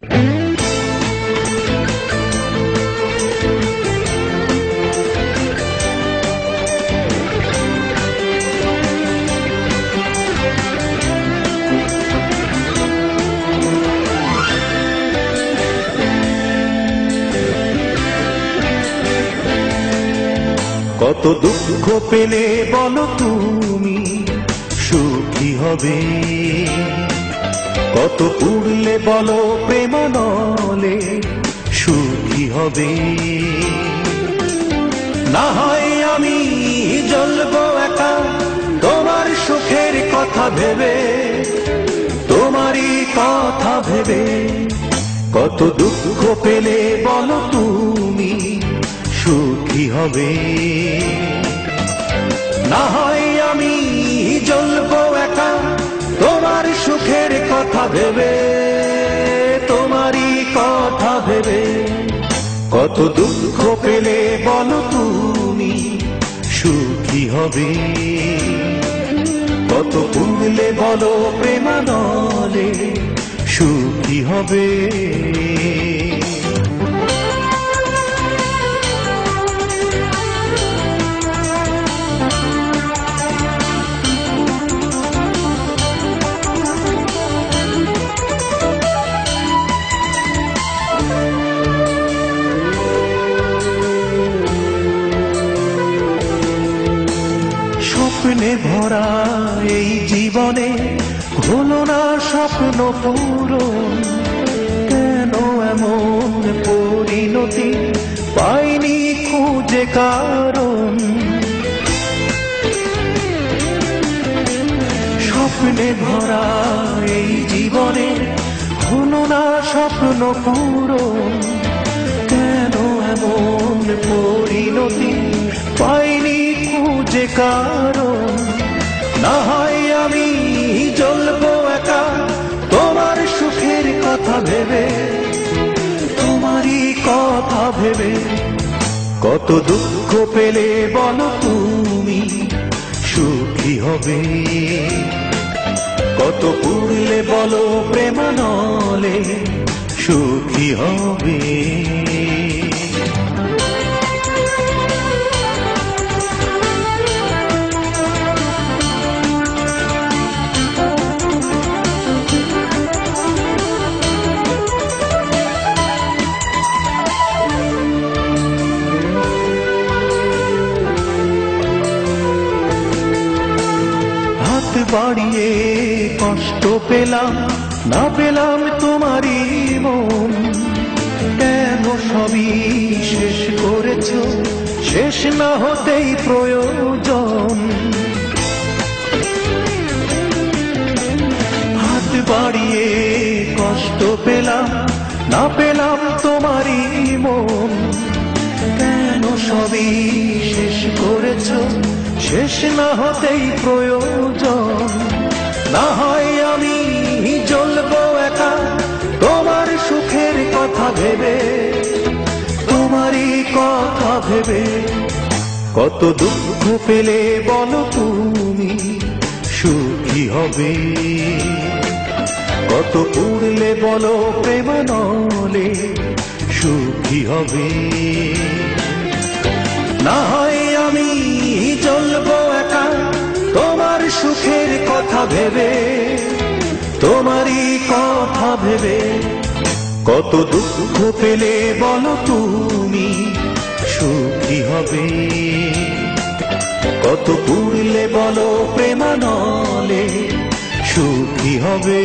কত দুঃখ পেলে বলো তুমি সুখী হবে, কত পুড়লে বলো প্রেমানলে সুখী হবে। না হয় আমি জ্বলবো একা তোমার সুখের কথা ভেবে, তোমারই কথা ভেবে। কত দুঃখ পেলে বলো তুমি সুখী হবে। না হয় আমি জ্বলবো একা তোমার সুখের কথা ভেবে, তোমারই কথা ভেবে। কত দুঃখ পেলে বলো তুমি সুখী হবে, কত পুড়লে বলো প্রেমানলে সুখী হবে। স্বপ্নে ভরা এই জীবনে হলো না স্বপ্ন পূরণ, কেন এমন পরিণতি পাইনি খুঁজে কারণ। স্বপ্নে ভরা এই জীবনে হলো না স্বপ্ন পূরণ, কেন এমন পরিণতি পাইনি খুঁজে কারণ। না হয় আমি জ্বলবো একা তোমার সুখের কথা ভেবে, তোমারই কথা ভেবে। কত দুঃখ পেলে বলো তুমি সুখী হবে, কত পুড়লে বলো প্রেমানলে সুখী হবে। বাড়িয়ে কষ্ট পেলাম, না পেলাম তোমারই মন, কেন সবই শেষ করেছ শেষ না হতেই প্রয়োজন। হাত বাড়িয়ে কষ্ট পেলাম, না পেলাম তোমারই মন, কেন সবই শেষ করেছ শেষ না হতেই প্রয়োজন। না হয় আমি জ্বলবো একা তোমার সুখের কথা ভেবে, তোমারই কথা ভেবে। কত দুঃখ পেলে বলো তুমি সুখী হবে, কত পুড়লে বলো প্রেমানলে সুখী হবে। না হয় আমি জ্বলবো একা তোমার সুখের কথা ভেবে, তোমারই কথা ভেবে। কত দুঃখ পেলে বলো তুমি সুখী হবে, কত পুড়লে বলো প্রেমানলে সুখী হবে।